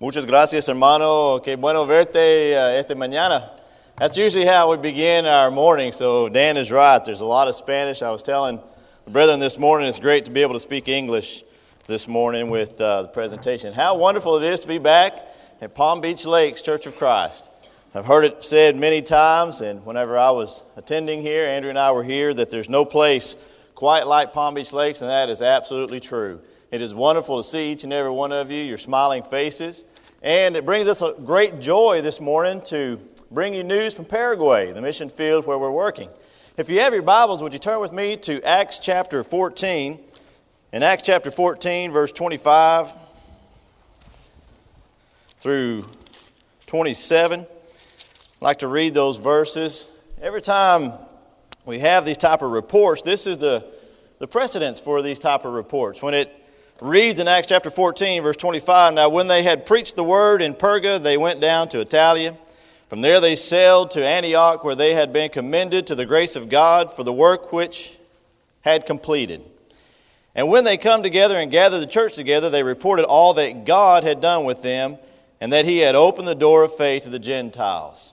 Muchas gracias, hermano. Qué bueno verte esta mañana. That's usually how we begin our morning, so Dan is right. There's a lot of Spanish. I was telling the brethren this morning, it's great to be able to speak English this morning with the presentation. How wonderful it is to be back at Palm Beach Lakes Church of Christ. I've heard it said many times, and whenever I was attending here, Andrew and I were here, that there's no place quite like Palm Beach Lakes, and that is absolutely true. It is wonderful to see each and every one of you, your smiling faces. And it brings us a great joy this morning to bring you news from Paraguay, the mission field where we're working. If you have your Bibles, would you turn with me to Acts chapter 14. In Acts chapter 14, verse 25 through 27. I'd like to read those verses. Every time we have these type of reports, this is the precedence for these type of reports. When it reads in Acts chapter 14, verse 25, "Now when they had preached the word in Perga, they went down to Italia. From there they sailed to Antioch, where they had been commended to the grace of God for the work which had completed. And when they come together and gathered the church together, they reported all that God had done with them, and that he had opened the door of faith to the Gentiles."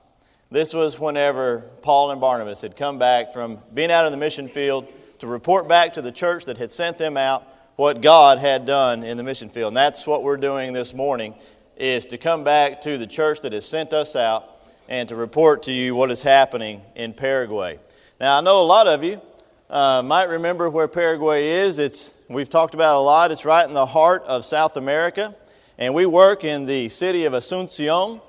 This was whenever Paul and Barnabas had come back from being out in the mission field to report back to the church that had sent them out what God had done in the mission field. And that's what we're doing this morning, is to come back to the church that has sent us out and to report to you what is happening in Paraguay. Now, I know a lot of you might remember where Paraguay is. We've talked about it a lot. It's right in the heart of South America. And we work in the city of Asunción.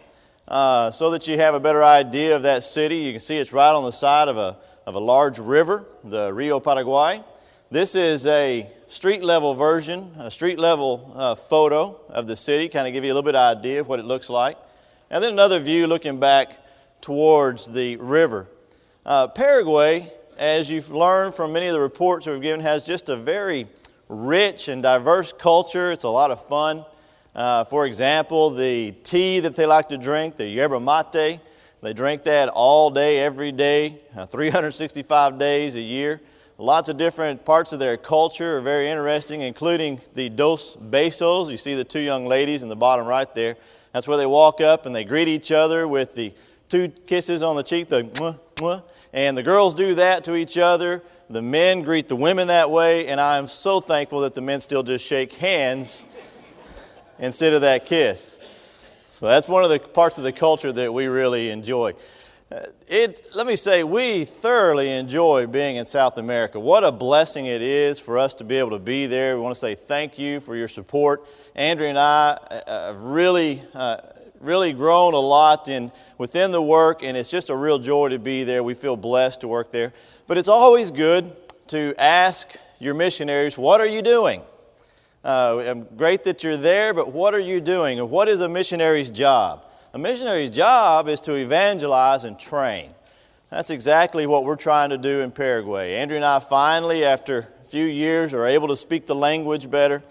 So that you have a better idea of that city, you can see it's right on the side of a large river, the Rio Paraguay. This is a street-level version, a street-level photo of the city, kind of give you a little bit of idea of what it looks like. And then another view looking back towards the river. Paraguay, as you've learned from many of the reports that we've given, has just a very rich and diverse culture. It's a lot of fun. For example, the tea that they like to drink, the yerba mate, they drink that all day, every day, 365 days a year. Lots of different parts of their culture are very interesting, including the dos besos. You see the two young ladies in the bottom right there. That's where they walk up and they greet each other with the two kisses on the cheek, the mwah, mwah. And the girls do that to each other. The men greet the women that way, and I am so thankful that the men still just shake hands instead of that kiss. So that's one of the parts of the culture that we really enjoy. Let me say, we thoroughly enjoy being in South America. What a blessing it is for us to be able to be there. We want to say thank you for your support. Andrew and I have really grown a lot within the work, and it's just a real joy to be there. We feel blessed to work there. But it's always good to ask your missionaries, what are you doing? Great that you're there, but what are you doing? And what is a missionary's job? A missionary's job is to evangelize and train. That's exactly what we're trying to do in Paraguay. Andrew and I finally, after a few years, are able to speak the language better.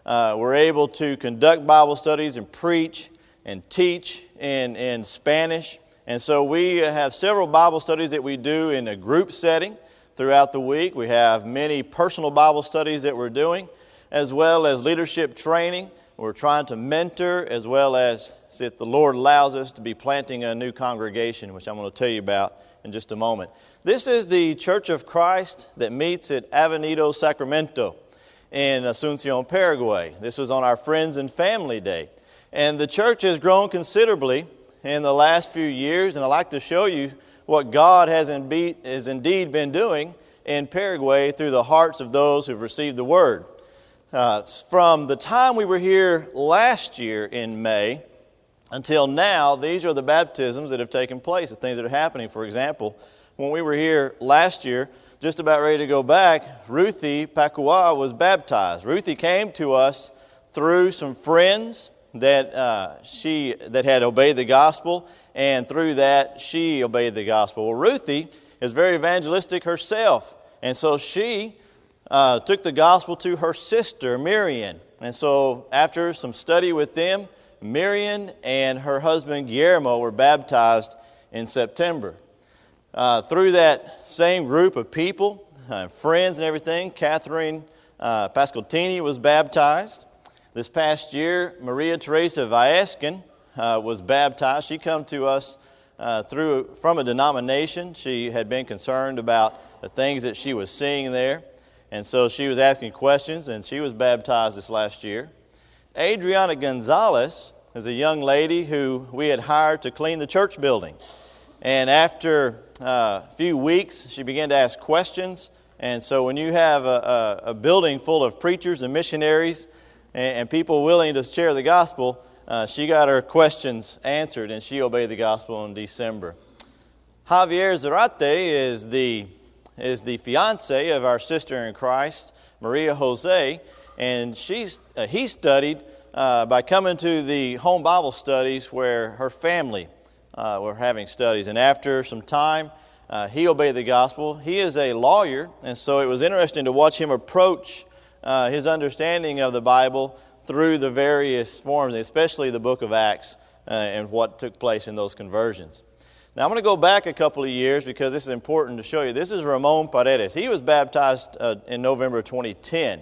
We're able to conduct Bible studies and preach and teach in Spanish. And so we have several Bible studies that we do in a group setting throughout the week. We have many personal Bible studies that we're doing, as well as leadership training. We're trying to mentor, as well as, if the Lord allows us, to be planting a new congregation, which I'm going to tell you about in just a moment. This is the Church of Christ that meets at Avenida Sacramento in Asunción, Paraguay. This was on our Friends and Family Day. And the church has grown considerably in the last few years, and I'd like to show you what God has indeed been doing in Paraguay through the hearts of those who've received the Word. From the time we were here last year in May until now, these are the baptisms that have taken place, the things that are happening. For example, when we were here last year, just about ready to go back, Ruthie Pacua was baptized. Ruthie came to us through some friends that had obeyed the gospel, and through that she obeyed the gospel. Well, Ruthie is very evangelistic herself, and so she took the gospel to her sister, Miriam. And so after some study with them, Miriam and her husband, Guillermo, were baptized in September. Through that same group of people, friends and everything, Catherine Pascaltini was baptized. This past year, Maria Teresa Vieskin was baptized. She come to us from a denomination. She had been concerned about the things that she was seeing there, and so she was asking questions, and she was baptized this last year. Adriana Gonzalez is a young lady who we had hired to clean the church building, and after a few weeks, she began to ask questions. And so when you have a building full of preachers and missionaries and people willing to share the gospel, she got her questions answered, and she obeyed the gospel in December. Javier Zarate is the fiance of our sister in Christ, Maria Jose, and he studied by coming to the home Bible studies where her family were having studies. And after some time, he obeyed the gospel. He is a lawyer, and so it was interesting to watch him approach his understanding of the Bible through the various forms, especially the book of Acts and what took place in those conversions. Now, I'm going to go back a couple of years because this is important to show you. This is Ramon Paredes. He was baptized in November of 2010.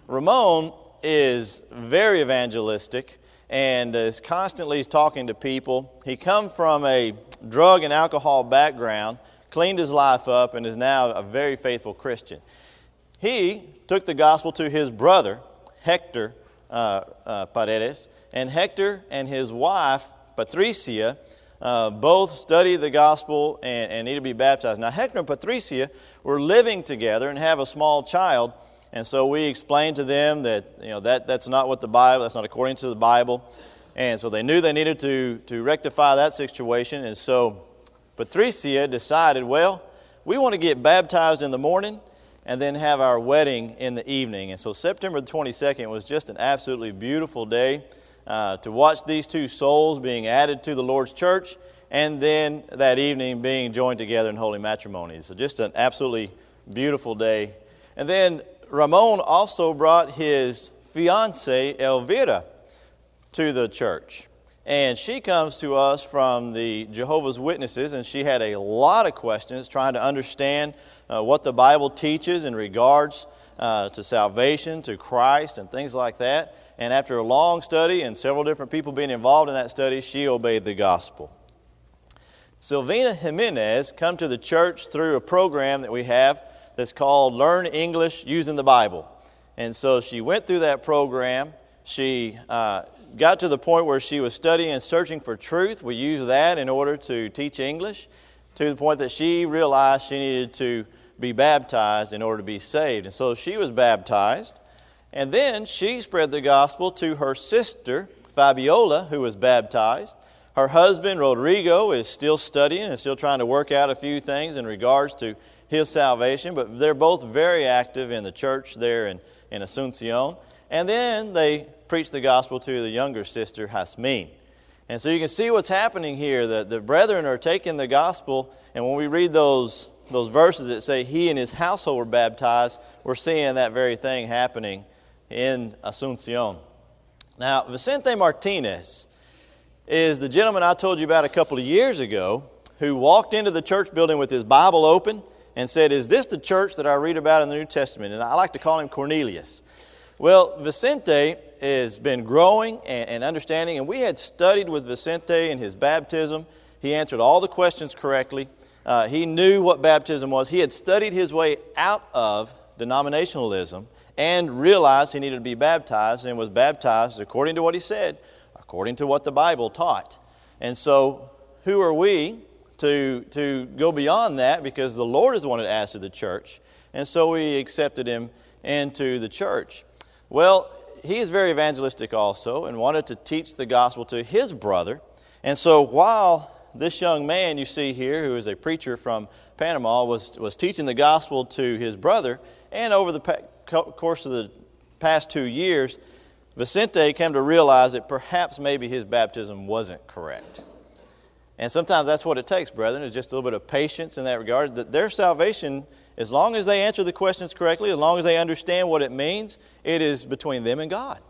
Ramon is very evangelistic and is constantly talking to people. He come from a drug and alcohol background, cleaned his life up, and is now a very faithful Christian. He took the gospel to his brother, Hector Paredes, and Hector and his wife, Patricia, both studied the gospel and need to be baptized. Now, Hector and Patricia were living together and have a small child, and so we explained to them that that's not what the Bible, that's not according to the Bible, and so they knew they needed to rectify that situation, and so Patricia decided, well, we want to get baptized in the morning and then have our wedding in the evening. And so September the 22nd was just an absolutely beautiful day to watch these two souls being added to the Lord's church, and then that evening being joined together in holy matrimony. So just an absolutely beautiful day. And then Ramon also brought his fiancée, Elvira, to the church. And she comes to us from the Jehovah's Witnesses, and she had a lot of questions trying to understand what the Bible teaches in regards to salvation, to Christ, and things like that. And after a long study and several different people being involved in that study, she obeyed the gospel. Silvina Jimenez come to the church through a program that we have that's called Learn English Using the Bible. And so she went through that program. She got to the point where she was studying and searching for truth. We used that in order to teach English, to the point that she realized she needed to be baptized in order to be saved. And so she was baptized, and then she spread the gospel to her sister, Fabiola, who was baptized. Her husband, Rodrigo, is still studying and still trying to work out a few things in regards to his salvation, but they're both very active in the church there in Asuncion. And then they preached the gospel to the younger sister, Jasmine. And so you can see what's happening here. The brethren are taking the gospel, and when we read those verses that say he and his household were baptized, we're seeing that very thing happening in Asuncion. Now, Vicente Martinez is the gentleman I told you about a couple of years ago who walked into the church building with his Bible open and said, "Is this the church that I read about in the New Testament?" And I like to call him Cornelius. Well, Vicente has been growing and understanding, and we had studied with Vicente in his baptism. He answered all the questions correctly. He knew what baptism was. He had studied his way out of denominationalism and realized he needed to be baptized, and was baptized according to what he said, according to what the Bible taught. And so who are we to go beyond that, because the Lord is the one that asked of the church, and so we accepted him into the church. Well, he is very evangelistic also and wanted to teach the gospel to his brother. And so while this young man you see here, who is a preacher from Panama, was teaching the gospel to his brother, and over the course of the past 2 years, Vicente came to realize that perhaps maybe his baptism wasn't correct. And sometimes that's what it takes, brethren, is just a little bit of patience in that regard. That their salvation, as long as they answer the questions correctly, as long as they understand what it means, it is between them and God.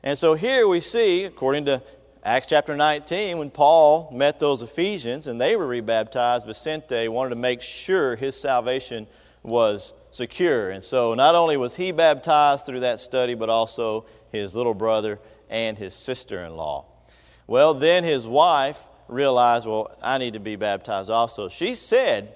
And so here we see, according to Acts chapter 19, when Paul met those Ephesians and they were rebaptized, Vicente wanted to make sure his salvation was secure. And so not only was he baptized through that study, but also his little brother, and his sister-in-law. Well, then his wife realized, well, I need to be baptized also. She said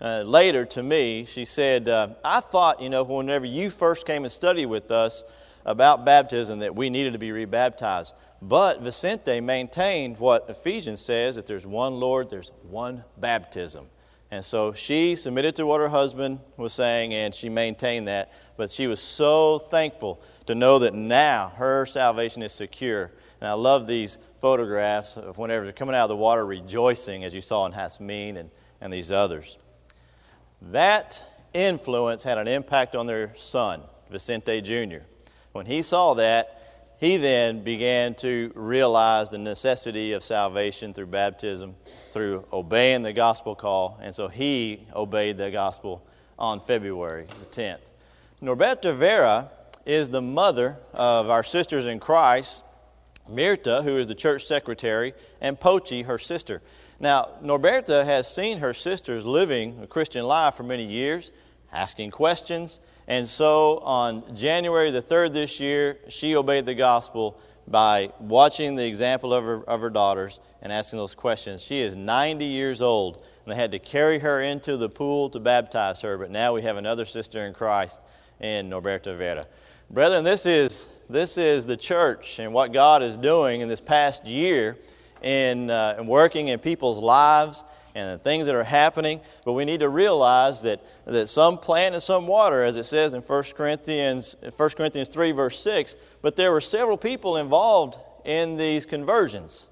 later to me, she said, I thought, whenever you first came and studied with us about baptism, that we needed to be rebaptized. But Vicente maintained what Ephesians says, that there's one Lord, there's one baptism. And so she submitted to what her husband was saying, and she maintained that. But she was so thankful to know that now her salvation is secure. And I love these photographs of whenever they're coming out of the water rejoicing, as you saw in Hasmin and these others. That influence had an impact on their son, Vicente Jr. When he saw that, he then began to realize the necessity of salvation through baptism, through obeying the gospel call. And so he obeyed the gospel on February the 10th. Norberta Vera is the mother of our sisters in Christ, Mirta, who is the church secretary, and Pochi, her sister. Now, Norberta has seen her sisters living a Christian life for many years, asking questions. And so on January the 3rd this year, she obeyed the gospel by watching the example of her daughters and asking those questions. She is 90 years old, and they had to carry her into the pool to baptize her. But now we have another sister in Christ in Norberta Vera. Brethren, this is the church and what God is doing in this past year in working in people's lives and the things that are happening. But we need to realize that some plant and some water, as it says in 1 Corinthians 3, verse 6, but there were several people involved in these conversions.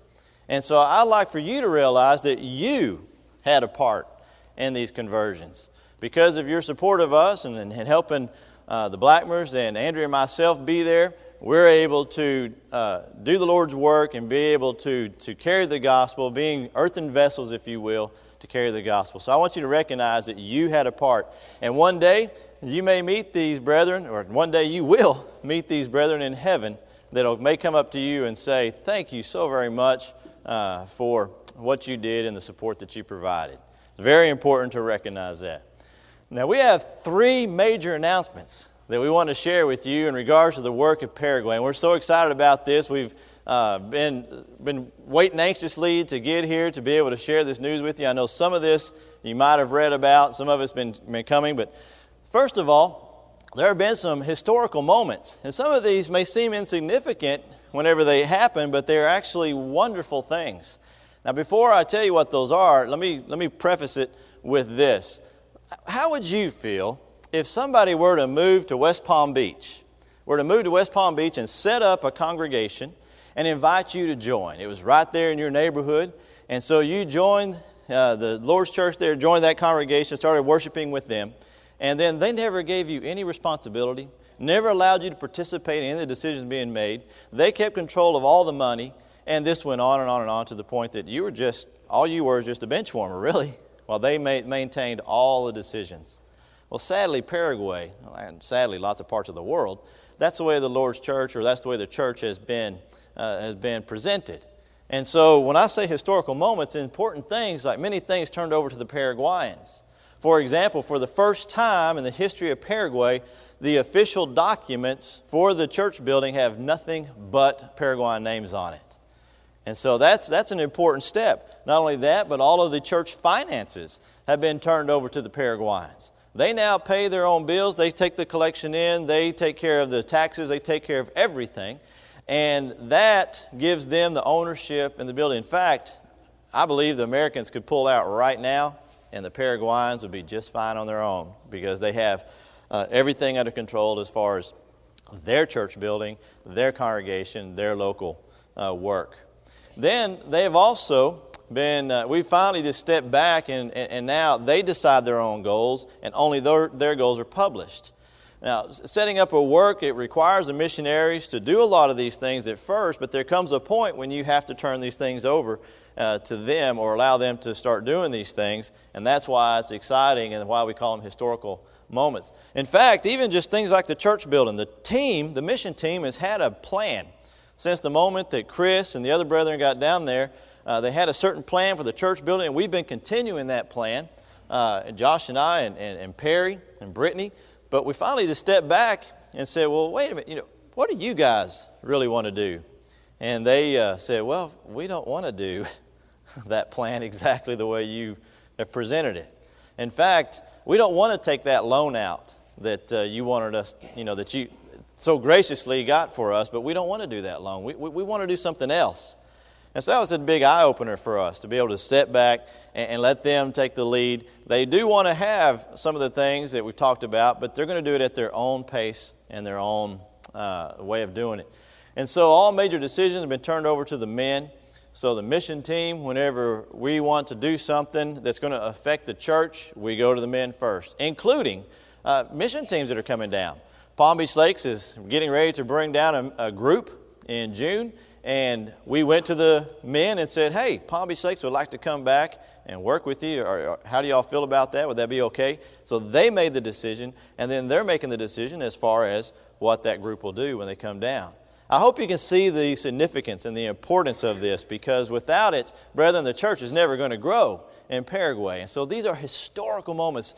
And so I'd like for you to realize that you had a part in these conversions. Because of your support of us and helping the Blackmers and Andrea and myself be there, we're able to do the Lord's work and be able to carry the gospel, being earthen vessels, if you will, to carry the gospel. So I want you to recognize that you had a part. And one day you may meet these brethren, or one day you will meet these brethren in heaven that may come up to you and say, thank you so very much for what you did and the support that you provided. It's very important to recognize that. Now we have 3 major announcements that we want to share with you in regards to the work of Paraguay. And we're so excited about this. We've been waiting anxiously to get here to be able to share this news with you. I know some of this you might have read about. Some of it's been coming. But first of all, there have been some historical moments. And some of these may seem insignificant whenever they happen, but they're actually wonderful things. Now, before I tell you what those are, let me preface it with this. How would you feel if somebody were to move to West Palm Beach, and set up a congregation and invite you to join? It was right there in your neighborhood, and so you joined the Lord's church there, joined that congregation, started worshiping with them, and then they never gave you any responsibility, never allowed you to participate in the decisions being made. They kept control of all the money, and this went on and on and on to the point that all you were just a bench warmer, really, while they maintained all the decisions. Well, sadly, Paraguay, and sadly lots of parts of the world, that's the way the Lord's church, or that's the way the church has been presented. And so when I say historical moments, important things, like many things, turned over to the Paraguayans. For example, for the first time in the history of Paraguay, the official documents for the church building have nothing but Paraguayan names on it. And so that's an important step. Not only that, but all of the church finances have been turned over to the Paraguayans. They now pay their own bills. They take the collection in. They take care of the taxes. They take care of everything. And that gives them the ownership in the building. In fact, I believe the Americans could pull out right now, and the Paraguayans would be just fine on their own, because they have everything under control as far as their church building, their congregation, their local work. Then they have also we finally just stepped back, and now they decide their own goals, and only their goals are published. Now, setting up a work, it requires the missionaries to do a lot of these things at first, but there comes a point when you have to turn these things over to them, or allow them to start doing these things, and that's why it's exciting and why we call them historical moments. In fact, even just things like the church building, the mission team has had a plan. Since the moment that Chris and the other brethren got down there, they had a certain plan for the church building, and we've been continuing that plan, Josh and I and Perry and Brittany. But we finally just stepped back and said, well, wait a minute, what do you guys really want to do? And they said, well, we don't want to do that plan exactly the way you have presented it. In fact, we don't want to take that loan out that you wanted us, that you so graciously got for us, but we don't want to do that loan. We want to do something else. And so that was a big eye-opener for us to be able to step back and let them take the lead. They do want to have some of the things that we've talked about, but they're going to do it at their own pace and their own way of doing it. And so all major decisions have been turned over to the men. So the mission team, whenever we want to do something that's going to affect the church, we go to the men first, including mission teams that are coming down. Palm Beach Lakes is getting ready to bring down a group in June, and we went to the men and said, hey, Palm Beach Lakes would like to come back and work with you, or how do y'all feel about that? Would that be okay? So they made the decision, and then they're making the decision as far as what that group will do when they come down. I hope you can see the significance and the importance of this, because without it, brethren, the church is never going to grow in Paraguay. And so these are historical moments,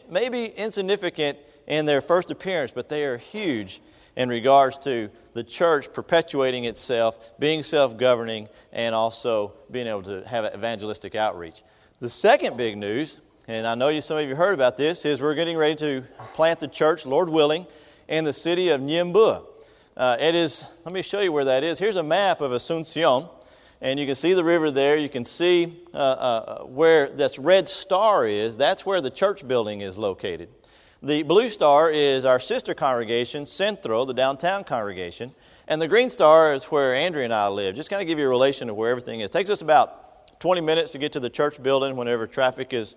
maybe insignificant in their first appearance, but they are huge in regards to the church perpetuating itself, being self-governing, and also being able to have evangelistic outreach. The second big news, and I know some of you heard about this, is we're getting ready to plant the church, Lord willing, in the city of Niembua. Let me show you where that is. Here's a map of Asuncion, and you can see the river there. You can see where this red star is. That's where the church building is located. The blue star is our sister congregation, Centro, the downtown congregation, and the green star is where Andrea and I live. Just kind of give you a relation of where everything is. It takes us about 20 minutes to get to the church building whenever traffic is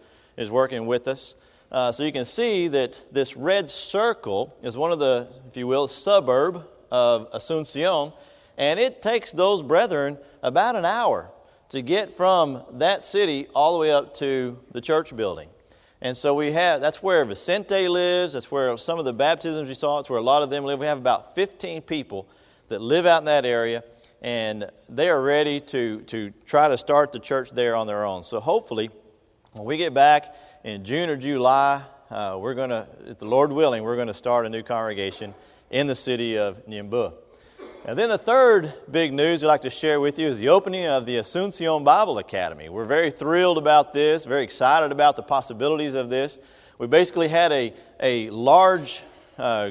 working with us. So you can see that this red circle is one of the, if you will, suburb of Asuncion, and it takes those brethren about an hour to get from that city all the way up to the church building. And so that's where Vicente lives, that's where some of the baptisms you saw, that's where a lot of them live. We have about 15 people that live out in that area, and they are ready to try to start the church there on their own. So hopefully, when we get back in June or July, we're going to, if the Lord willing, we're going to start a new congregation in the city of Niembua. And then the third big news I'd like to share with you is the opening of the Asuncion Bible Academy. We're very thrilled about this, very excited about the possibilities of this. We basically had a large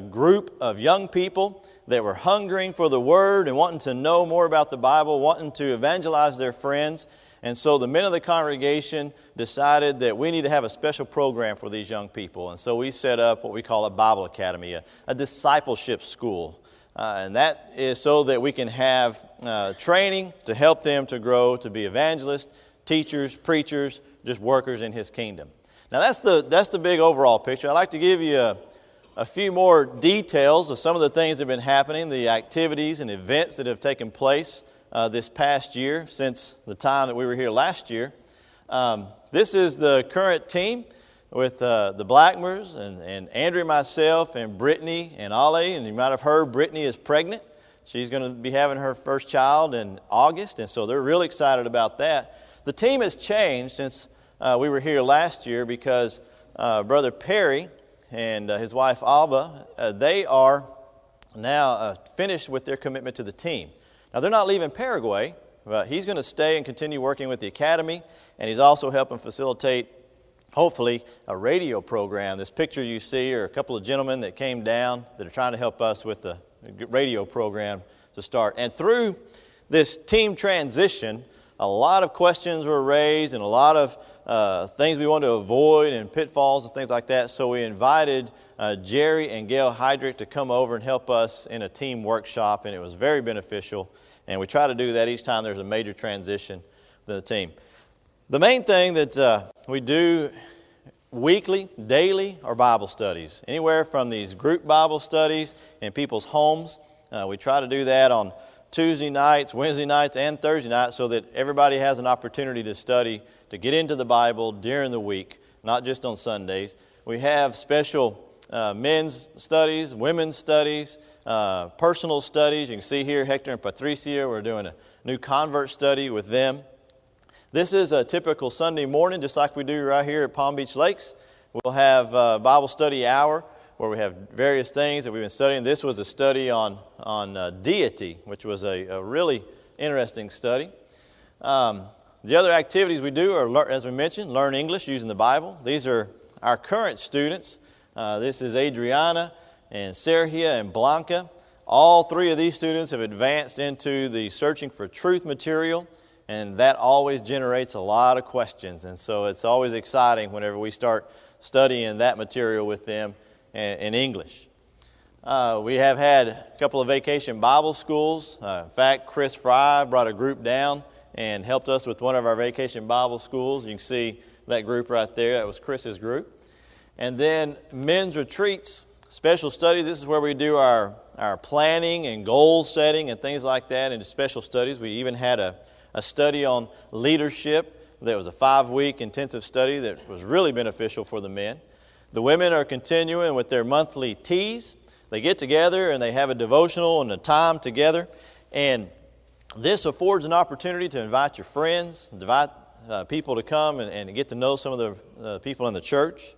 group of young people that were hungering for the Word and wanting to know more about the Bible, wanting to evangelize their friends. And so the men of the congregation decided that we need to have a special program for these young people. And so we set up what we call a Bible Academy, a discipleship school. And that is so that we can have training to help them to grow, to be evangelists, teachers, preachers, just workers in His kingdom. Now that's the big overall picture. I'd like to give you a few more details of some of the things that have been happening, the activities and events that have taken place this past year, since the time that we were here last year. This is the current team with the Blackmers and Andrea and myself and Brittany and Ollie. And you might have heard Brittany is pregnant. She's going to be having her first child in August, and so they're really excited about that. The team has changed since we were here last year because Brother Perry and his wife Alba, they are now finished with their commitment to the team. Now, they're not leaving Paraguay, but he's going to stay and continue working with the academy, and he's also helping facilitate, hopefully, a radio program. This picture you see are a couple of gentlemen that came down that are trying to help us with the radio program to start. And through this team transition, a lot of questions were raised and a lot of things we wanted to avoid and pitfalls and things like that. So we invited Jerry and Gail Heydrich to come over and help us in a team workshop, and it was very beneficial. And we try to do that each time there's a major transition within the team. The main thing that we do weekly, daily, are Bible studies. Anywhere from these group Bible studies in people's homes. We try to do that on Tuesday nights, Wednesday nights, and Thursday nights so that everybody has an opportunity to study, to get into the Bible during the week, not just on Sundays. We have special men's studies, women's studies, personal studies. You can see here Hector and Patricia, we're doing a new convert study with them. This is a typical Sunday morning, just like we do right here at Palm Beach Lakes. We'll have a Bible study hour where we have various things that we've been studying. This was a study on deity, which was a really interesting study. The other activities we do are, as we mentioned, learn English using the Bible. These are our current students. This is Adriana and Sergio and Blanca. All three of these students have advanced into the Searching for Truth material, and that always generates a lot of questions. And so it's always exciting whenever we start studying that material with them in English. We have had a couple of vacation Bible schools. In fact, Chris Fry brought a group down and helped us with one of our vacation Bible schools. You can see that group right there. That was Chris's group. And then men's retreats, special studies. This is where we do our planning and goal setting and things like that into special studies. We even had a study on leadership. That was a 5-week intensive study that was really beneficial for the men. The women are continuing with their monthly teas. They get together and they have a devotional and a time together. And this affords an opportunity to invite your friends, invite people to come and get to know some of the people in the church.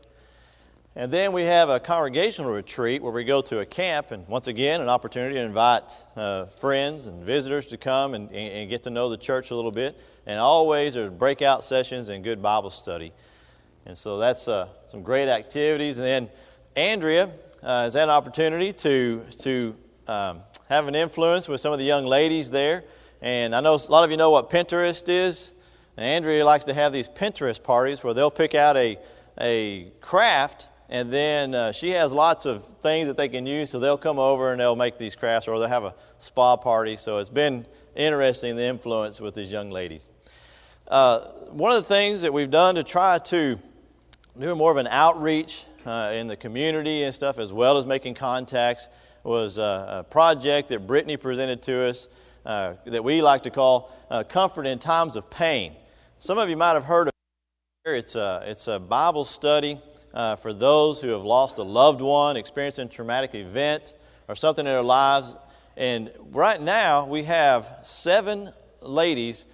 And then we have a congregational retreat where we go to a camp, and once again, an opportunity to invite friends and visitors to come and get to know the church a little bit. And always there's breakout sessions and good Bible study. And so that's some great activities. And then Andrea has had an opportunity to have an influence with some of the young ladies there. And I know a lot of you know what Pinterest is. And Andrea likes to have these Pinterest parties where they'll pick out a craft, and then she has lots of things that they can use, so they'll come over and they'll make these crafts, or they'll have a spa party. So it's been interesting, the influence with these young ladies. One of the things that we've done to try to do more of an outreach in the community and stuff, as well as making contacts, was a project that Brittany presented to us that we like to call Comfort in Times of Pain. Some of you might have heard of it. It's a Bible study for those who have lost a loved one, experienced a traumatic event or something in their lives. And right now we have 7 ladies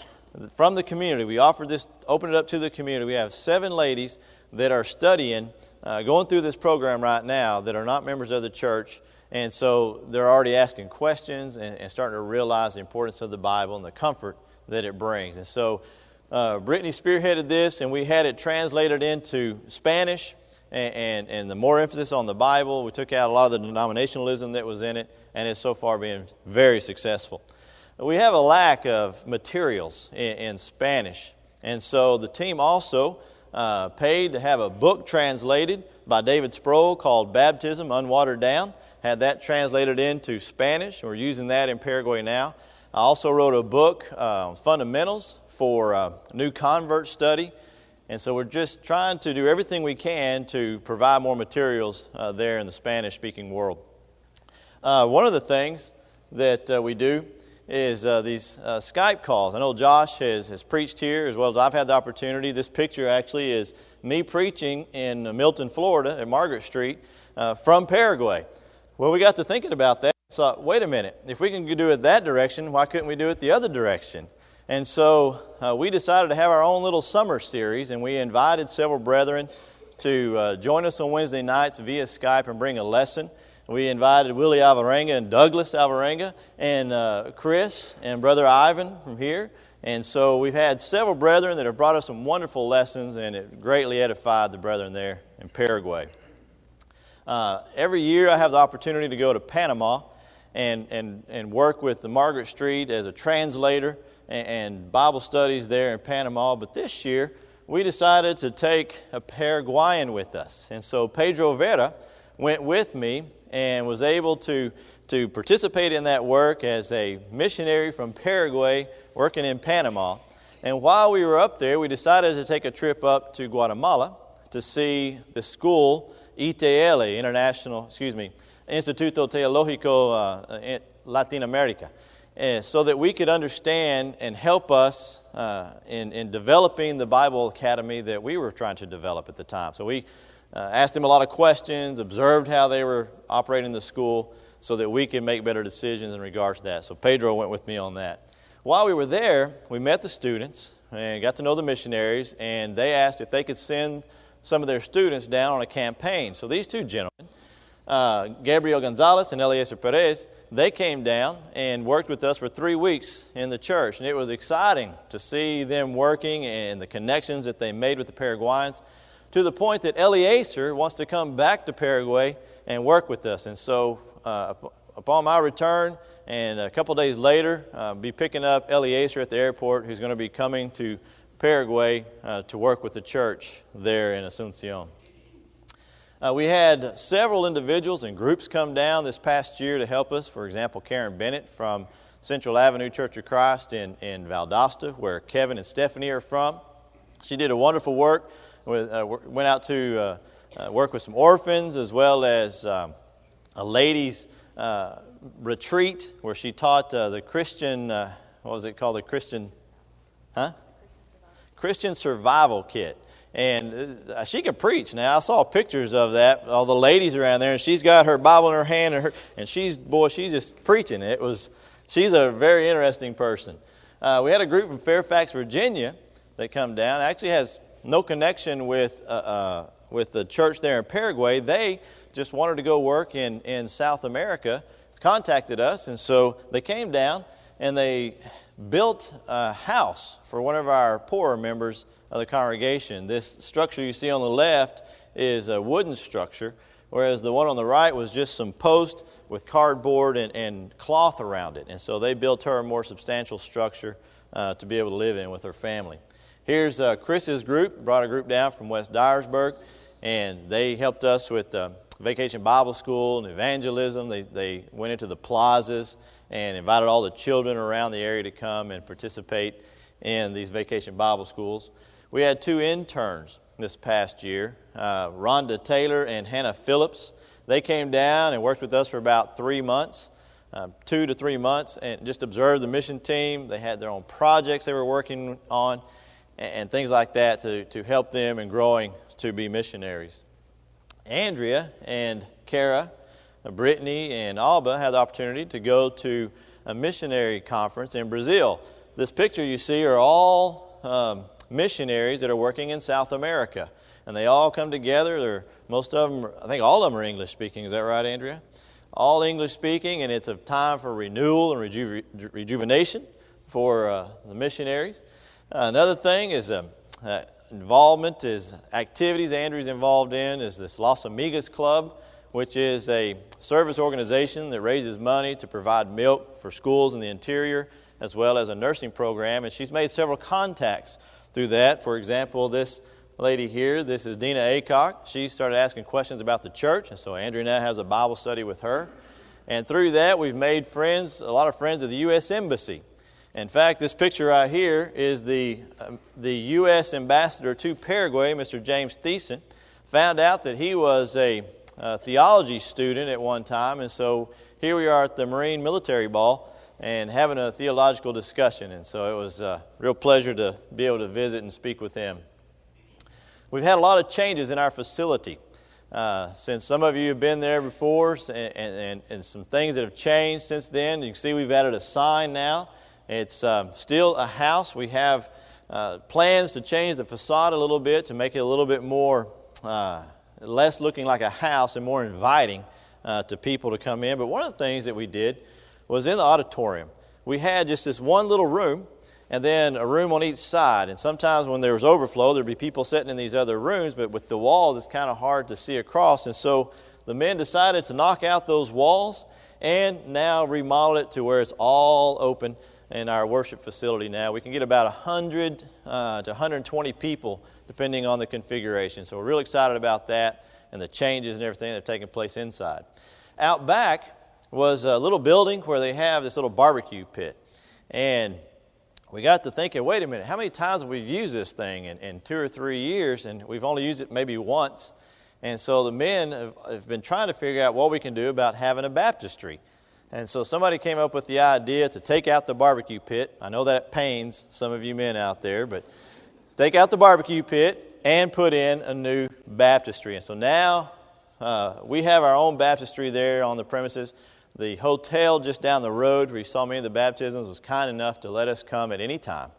from the community. We offered this, opened it up to the community. We have 7 ladies that are studying, going through this program right now that are not members of the church. And so they're already asking questions and starting to realize the importance of the Bible and the comfort that it brings. And so Brittany spearheaded this, and we had it translated into Spanish and the more emphasis on the Bible. We took out a lot of the denominationalism that was in it, and it's so far been very successful. We have a lack of materials in Spanish, and so the team also paid to have a book translated by David Sproul called Baptism Unwatered Down. Had that translated into Spanish. We're using that in Paraguay now. I also wrote a book on fundamentals for new convert study. And so we're just trying to do everything we can to provide more materials there in the Spanish-speaking world. One of the things that we do is these Skype calls. I know Josh has preached here as well as I've had the opportunity. This picture actually is me preaching in Milton, Florida at Margaret Street from Paraguay. Well, we got to thinking about that. So, wait a minute. If we can do it that direction, why couldn't we do it the other direction? And so we decided to have our own little summer series, and we invited several brethren to join us on Wednesday nights via Skype and bring a lesson. We invited Willie Alvarenga and Douglas Alvarenga and Chris and Brother Ivan from here. And so we've had several brethren that have brought us some wonderful lessons, and it greatly edified the brethren there in Paraguay. Every year I have the opportunity to go to Panama and work with the Margaret Street as a translator and Bible studies there in Panama. But this year we decided to take a Paraguayan with us. And so Pedro Vera went with me and was able to participate in that work as a missionary from Paraguay working in Panama. And while we were up there, we decided to take a trip up to Guatemala to see the school ITL, Instituto Teológico Latin America, so that we could understand and help us in developing the Bible Academy that we were trying to develop at the time. So we asked them a lot of questions, observed how they were operating the school so that we could make better decisions in regards to that. So Pedro went with me on that. While we were there, we met the students and got to know the missionaries, and they asked if they could send some of their students down on a campaign. So these two gentlemen Gabriel Gonzalez and Eliezer Perez, they came down and worked with us for 3 weeks in the church. And it was exciting to see them working and the connections that they made with the Paraguayans, to the point that Eliezer wants to come back to Paraguay and work with us. And so upon my return, and a couple days later, be picking up Eliezer at the airport, who's going to be coming to Paraguay to work with the church there in Asunción. We had several individuals and groups come down this past year to help us. For example, Karen Bennett from Central Avenue Church of Christ in Valdosta, where Kevin and Stephanie are from. She did a wonderful work. Went out to work with some orphans, as well as a ladies' retreat where she taught the Christian, what was it called? The Christian Survival Kit. And she can preach. Now, I saw pictures of that, all the ladies around there, and she's got her Bible in her hand, and she's just preaching. She's a very interesting person. We had a group from Fairfax, Virginia that come down. It actually has no connection with the church there in Paraguay. They just wanted to go work in South America. Contacted us, and so they came down and they built a house for one of our poorer members of the congregation. This structure you see on the left is a wooden structure, whereas the one on the right was just some posts with cardboard and cloth around it. And so they built her a more substantial structure to be able to live in with her family. Here's Chris's group, brought a group down from West Dyersburg, and they helped us with Vacation Bible School and evangelism. They went into the plazas and invited all the children around the area to come and participate in these Vacation Bible Schools. We had 2 interns this past year, Rhonda Taylor and Hannah Phillips. They came down and worked with us for about 3 months, 2 to 3 months, and just observed the mission team. They had their own projects they were working on and things like that to help them in growing to be missionaries. Andrea and Kara, Brittany and Alba had the opportunity to go to a missionary conference in Brazil. This picture you see are all missionaries that are working in South America. And they all come together. Most of them, I think all of them are English speaking. Is that right, Andrea? All English speaking, and it's a time for renewal and rejuvenation for the missionaries. Another thing is involvement is activities Andrew's involved in is this Las Amigas Club, which is a service organization that raises money to provide milk for schools in the interior, as well as a nursing program. And she's made several contacts through that. For example, this lady here, this is Dina Aycock. She started asking questions about the church, and so Andrea now has a Bible study with her. And through that, we've made friends, a lot of friends of the U.S. Embassy. In fact, this picture right here is the U.S. ambassador to Paraguay, Mr. James Thiessen. Found out that he was a theology student at one time, and so here we are at the Marine Military Ball and having a theological discussion. And so it was a real pleasure to be able to visit and speak with him. We've had a lot of changes in our facility. Since some of you have been there before, and some things that have changed since then. You can see we've added a sign now. It's still a house. We have plans to change the facade a little bit to make it a little bit more, less looking like a house and more inviting to people to come in. But one of the things that we did was in the auditorium. We had just this one little room and then a room on each side. And sometimes when there was overflow, there'd be people sitting in these other rooms, but with the walls, it's kind of hard to see across. And so the men decided to knock out those walls and now remodel it to where it's all open in our worship facility now. We can get about 100 to 120 people depending on the configuration. So we're really excited about that and the changes and everything that are taking place inside. Out back was a little building where they have this little barbecue pit. And we got to thinking, wait a minute, how many times have we used this thing in 2 or 3 years? And we've only used it maybe once. And so the men have been trying to figure out what we can do about having a baptistry. And so somebody came up with the idea to take out the barbecue pit. I know that pains some of you men out there, but take out the barbecue pit and put in a new baptistry. And so now we have our own baptistry there on the premises. The hotel just down the road where you saw many of the baptisms was kind enough to let us come at any time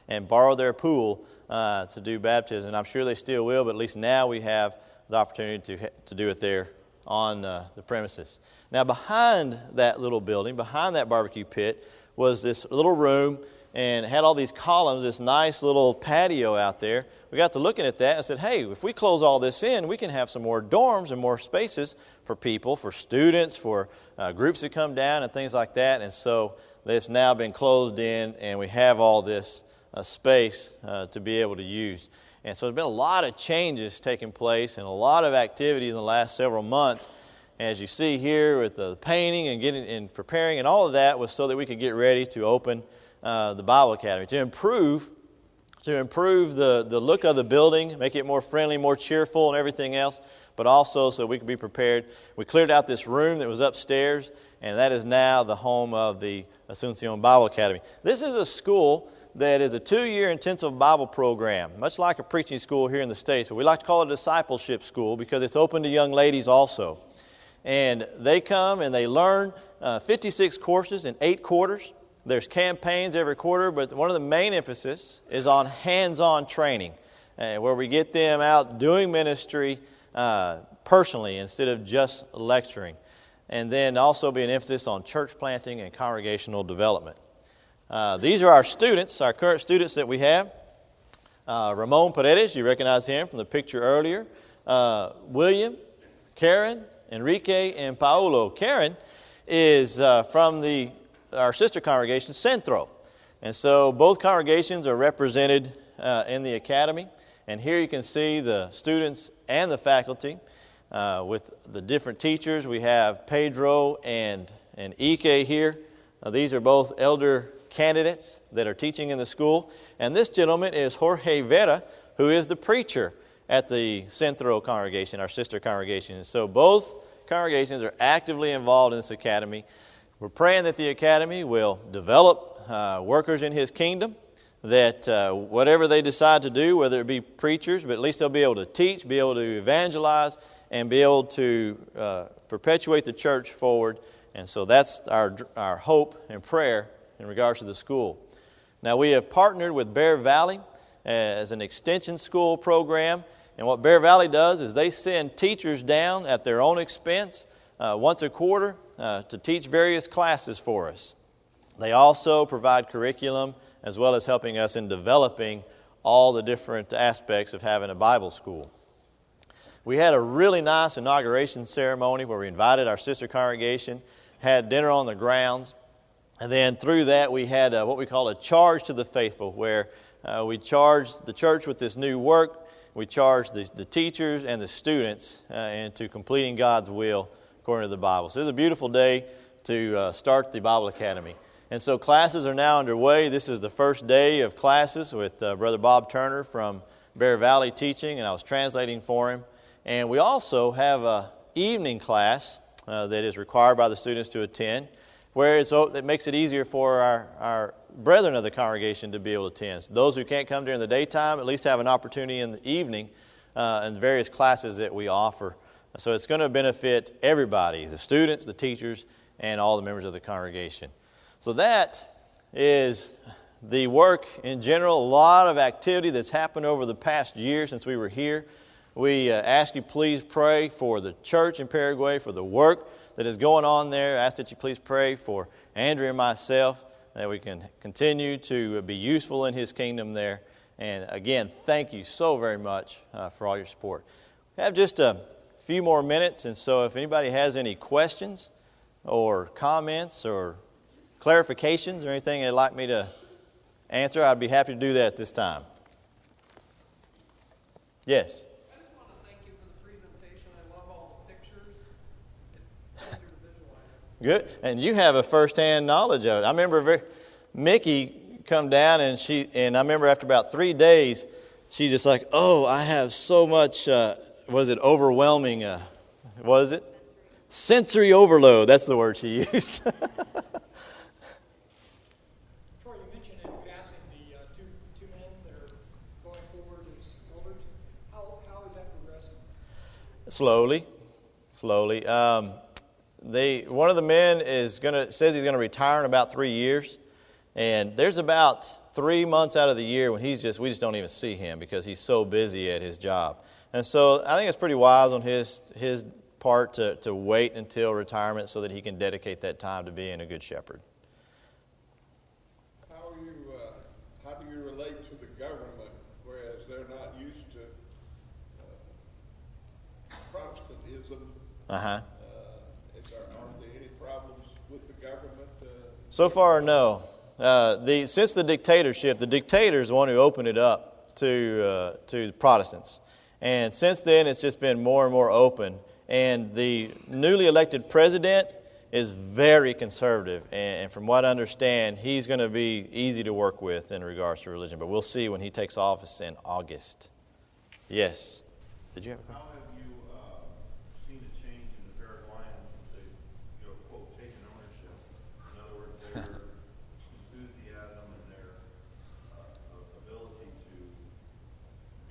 and borrow their pool to do baptism. I'm sure they still will, but at least now we have the opportunity to do it there on the premises. Now behind that little building, behind that barbecue pit, was this little room, and it had all these columns, this nice little patio out there. We got to looking at that and said, hey, if we close all this in, we can have some more dorms and more spaces for people, for students, for groups that come down and things like that. And so it's now been closed in, and we have all this space to be able to use. And so there's been a lot of changes taking place and a lot of activity in the last several months. As you see here with the painting and getting and preparing, and all of that was so that we could get ready to open the Bible Academy, to improve the look of the building, make it more friendly, more cheerful and everything else, but also so we could be prepared. We cleared out this room that was upstairs, and that is now the home of the Asuncion Bible Academy. This is a school that is a 2-year intensive Bible program, much like a preaching school here in the States, but we like to call it a discipleship school because it's open to young ladies also. And they come and they learn 56 courses in 8 quarters. There's campaigns every quarter, but one of the main emphasis is on hands-on training, where we get them out doing ministry personally instead of just lecturing. And then also be an emphasis on church planting and congregational development. These are our students, our current students that we have. Ramon Paredes, you recognize him from the picture earlier. William, Karen, Enrique, and Paulo. Karen is from our sister congregation, Centro. And so both congregations are represented in the academy. And here you can see the students and the faculty with the different teachers. We have Pedro and Ike here. These are both elder candidates that are teaching in the school. And this gentleman is Jorge Vera, who is the preacher at the Centro congregation, our sister congregation. And so both congregations are actively involved in this academy. We're praying that the academy will develop workers in His kingdom, that whatever they decide to do, whether it be preachers, but at least they'll be able to teach, be able to evangelize, and be able to perpetuate the church forward. And so that's our hope and prayer in regards to the school. Now we have partnered with Bear Valley as an extension school program. And what Bear Valley does is they send teachers down at their own expense once a quarter to teach various classes for us. They also provide curriculum as well as helping us in developing all the different aspects of having a Bible school. We had a really nice inauguration ceremony where we invited our sister congregation, had dinner on the grounds, and then through that we had what we call a charge to the faithful, where we charged the church with this new work. We charged the teachers and the students into completing God's will according to the Bible. So it's a beautiful day to start the Bible Academy. And so classes are now underway. This is the first day of classes with Brother Bob Turner from Bear Valley teaching, and I was translating for him. And we also have an evening class that is required by the students to attend, where it makes it easier for our brethren of the congregation to be able to attend. So those who can't come during the daytime at least have an opportunity in the evening in various classes that we offer. So it's going to benefit everybody, the students, the teachers, and all the members of the congregation. So that is the work in general. A lot of activity that's happened over the past year since we were here. We ask you please pray for the church in Paraguay, for the work that is going on there. I ask that you please pray for Andrea and myself, that we can continue to be useful in His kingdom there. And again, thank you so very much for all your support. We have just a few more minutes, and so if anybody has any questions or comments or clarifications or anything they'd like me to answer, I'd be happy to do that at this time. Yes? I just want to thank you for the presentation. I love all the pictures. It's easier to visualize. Good. And you have a first-hand knowledge of it. I remember Mickey come down, and I remember after about 3 days, she just like, oh, I have so much, was it overwhelming, was it? Sensory overload. That's the word she used. Troy, you mentioned in passing the two men that are going forward as elders. How is that progressing? Slowly. One of the men says he's going to retire in about 3 years, and there's about 3 months out of the year when we just don't even see him because he's so busy at his job. And so I think it's pretty wise on his part to wait until retirement so that he can dedicate that time to being a good shepherd. How do you relate to the government, whereas they're not used to Protestantism? Uh-huh. Are there any problems with the government? So far, no. Since the dictatorship, the dictator is the one who opened it up to Protestants. And since then, it's just been more and more open. And the newly elected president is very conservative. And from what I understand, he's going to be easy to work with in regards to religion. But we'll see when he takes office in August. Yes. Did you have a question? How have you seen a change in the Paraguayans since they, quote, taken ownership? In other words, their enthusiasm and their ability to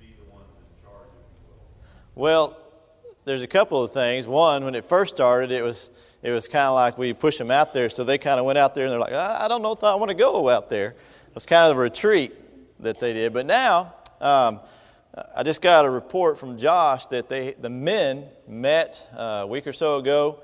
be the ones in charge, if you will? Well, there's a couple of things. One, when it first started, it was kind of like we push them out there, so they kind of went out there and they're like, I don't know if I want to go out there. It was kind of the retreat that they did. But now, I just got a report from Josh that the men met a week or so ago,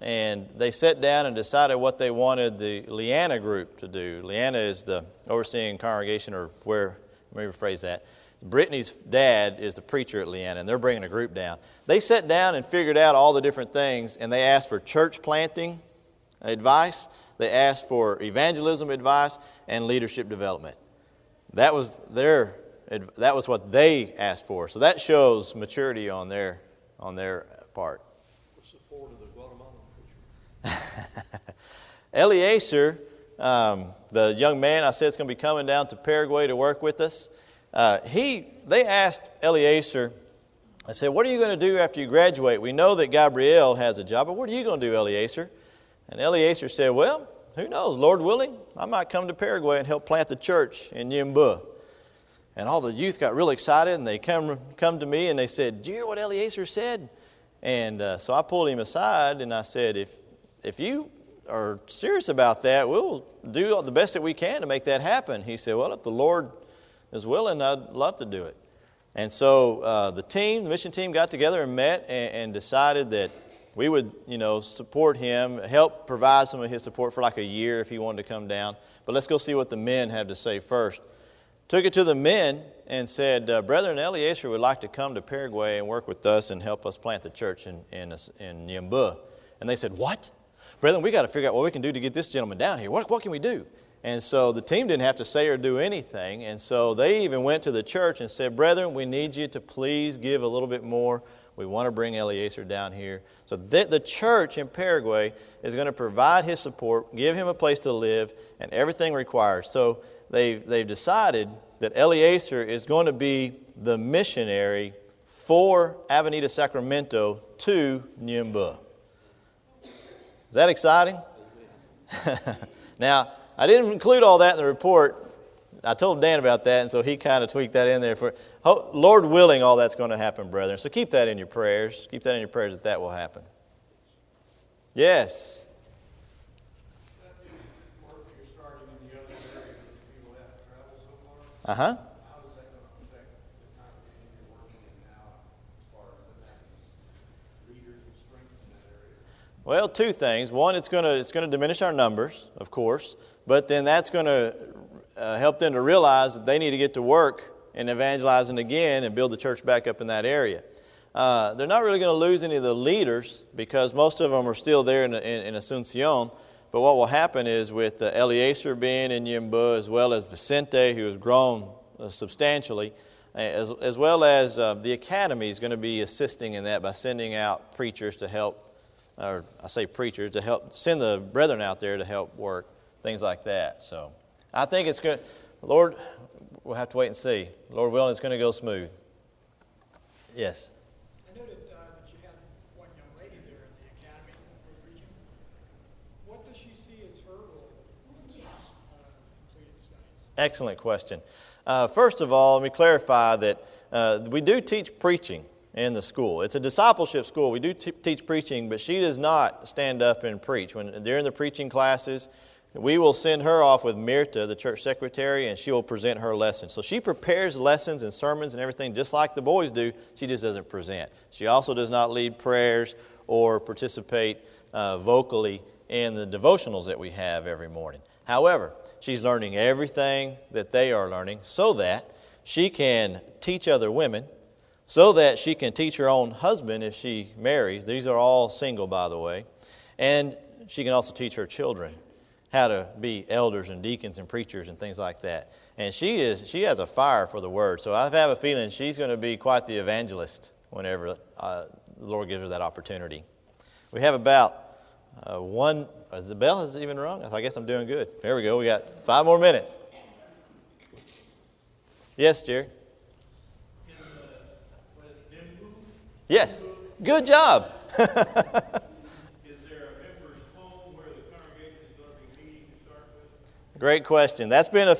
and they sat down and decided what they wanted the Leanna group to do. Leanna is the overseeing congregation, or let me rephrase that. Brittany's dad is the preacher at Leanna, and they're bringing a group down. They sat down and figured out all the different things, and they asked for church planting advice. They asked for evangelism advice and leadership development. That was what they asked for. So that shows maturity on their part. The support of the Guatemalan preacher. Eliezer, the young man I said is going to be coming down to Paraguay to work with us. They asked Eliezer, I said, what are you going to do after you graduate? We know that Gabriel has a job, but what are you going to do, Eliezer? And Eliezer said, well, who knows, Lord willing, I might come to Paraguay and help plant the church in Yimba. And all the youth got really excited, and they come to me and they said, do you hear what Eliezer said? And so I pulled him aside and I said, if you are serious about that, we'll do the best that we can to make that happen. He said, well, if the Lord is willing, I'd love to do it. And so the mission team got together and met and decided that we would, support him, help provide some of his support for like a year if he wanted to come down. But let's go see what the men have to say first. Took it to the men and said, Brethren, Eliezer would like to come to Paraguay and work with us and help us plant the church in Yimba. And they said, what? Brethren, we got to figure out what we can do to get this gentleman down here. What can we do? And so the team didn't have to say or do anything. And so they even went to the church and said, Brethren, we need you to please give a little bit more. We want to bring Eliezer down here. So the church in Paraguay is going to provide his support, give him a place to live, and everything required. So they've decided that Eliezer is going to be the missionary for Avenida Sacramento to Nyumba. Is that exciting? Now, I didn't include all that in the report. I told Dan about that, and so he kind of tweaked that in there. Lord willing, all that's going to happen, brethren. So keep that in your prayers. Keep that in your prayers that will happen. Yes? Work you're starting in the other areas that people have to travel so far. Uh-huh. How is that going to affect the congregation you're working in now as far as having leaders and strength in that area? Well, two things. One, it's going to diminish our numbers, of course, but then that's going to help them to realize that they need to get to work and evangelizing again and build the church back up in that area. They're not really going to lose any of the leaders because most of them are still there in Asuncion. But what will happen is with Eliezer being in Yimba, as well as Vicente, who has grown substantially, as well as the academy is going to be assisting in that by sending out preachers to help, or I say preachers, to help send the brethren out there to help work, things like that. So I think it's good. Lord, we'll have to wait and see. Lord willing, it's going to go smooth. Yes? I noted that you had one young lady there in the academy for preaching. What does she see as her role once she's completed studies? Excellent question. First of all, let me clarify that we do teach preaching in the school. It's a discipleship school. We do teach preaching, but she does not stand up and preach. During the preaching classes, we will send her off with Mirta, the church secretary, and she will present her lessons. So she prepares lessons and sermons and everything just like the boys do. She just doesn't present. She also does not lead prayers or participate vocally in the devotionals that we have every morning. However, she's learning everything that they are learning so that she can teach other women, so that she can teach her own husband if she marries. These are all single, by the way. And she can also teach her children how to be elders and deacons and preachers and things like that. And she has a fire for the Word. So I have a feeling she's going to be quite the evangelist whenever the Lord gives her that opportunity. We have about is the bell has even rung? I guess I'm doing good. There we go. We got 5 more minutes. Yes, Jerry? Yes. Good job. Is there a member's home where the congregation is going to be meeting to start with? Great question. That's been a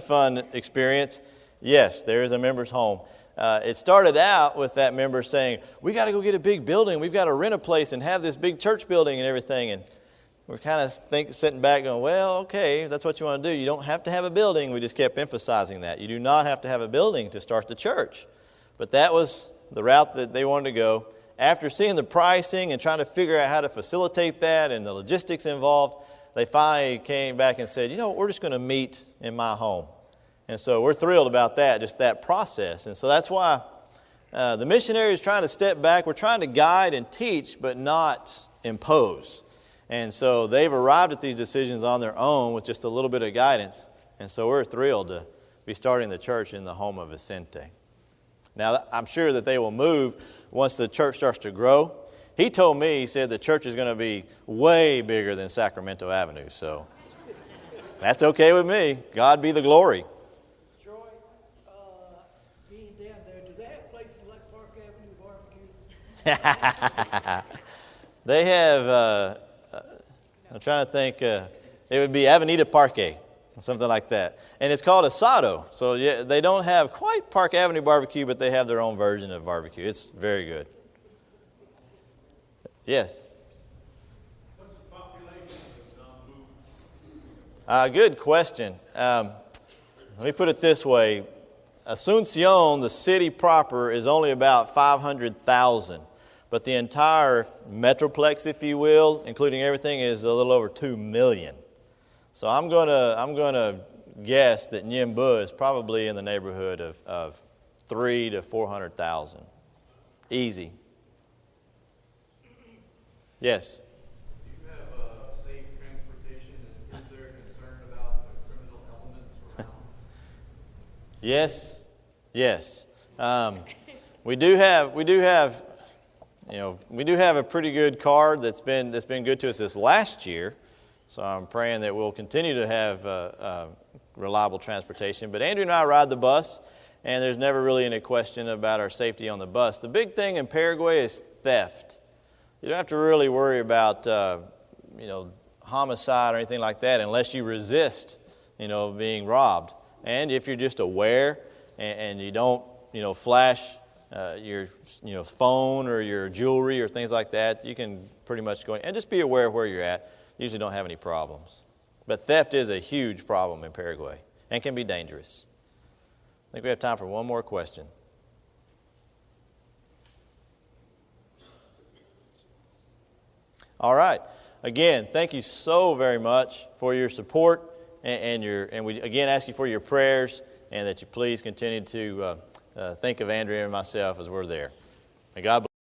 fun experience. Yes, there is a member's home. It started out with that member saying, we got to go get a big building. We've got to rent a place and have this big church building and everything. And we're kind of sitting back going, well, okay, if that's what you want to do. You don't have to have a building. We just kept emphasizing that. You do not have to have a building to start the church. But that was the route that they wanted to go. After seeing the pricing and trying to figure out how to facilitate that and the logistics involved, they finally came back and said, we're just going to meet in my home. And so we're thrilled about that, just that process. And so that's why the missionary is trying to step back. We're trying to guide and teach, but not impose. And so they've arrived at these decisions on their own with just a little bit of guidance. And so we're thrilled to be starting the church in the home of Vicente. Now, I'm sure that they will move once the church starts to grow. He told me, he said the church is going to be way bigger than Sacramento Avenue. So that's okay with me. God be the glory. Troy, being down there, do they have places like Park Avenue barbecue? They have, I'm trying to think, it would be Avenida Parque, something like that. And it's called asado. So yeah, they don't have quite Park Avenue barbecue, but they have their own version of barbecue. It's very good. Yes? What's the population of non-movement? Good question. Let me put it this way. Asuncion, the city proper, is only about 500,000. But the entire metroplex, if you will, including everything, is a little over 2 million. So I'm gonna guess that Nyimbu is probably in the neighborhood of 300,000 to 400,000. Easy. Yes. Do you have safe transportation, and is there concern about the criminal elements around? Yes. We do have a pretty good card that's been good to us this last year. So I'm praying that we'll continue to have reliable transportation. But Andrew and I ride the bus, and there's never really any question about our safety on the bus. The big thing in Paraguay is theft. You don't have to really worry about homicide or anything like that unless you resist being robbed. And if you're just aware and you don't flash your phone or your jewelry or things like that, you can pretty much go in and just be aware of where you're at. Usually don't have any problems. But theft is a huge problem in Paraguay and can be dangerous. I think we have time for one more question. All right. Again, thank you so very much for your support and we again ask you for your prayers and that you please continue to think of Andrea and myself as we're there. May God bless.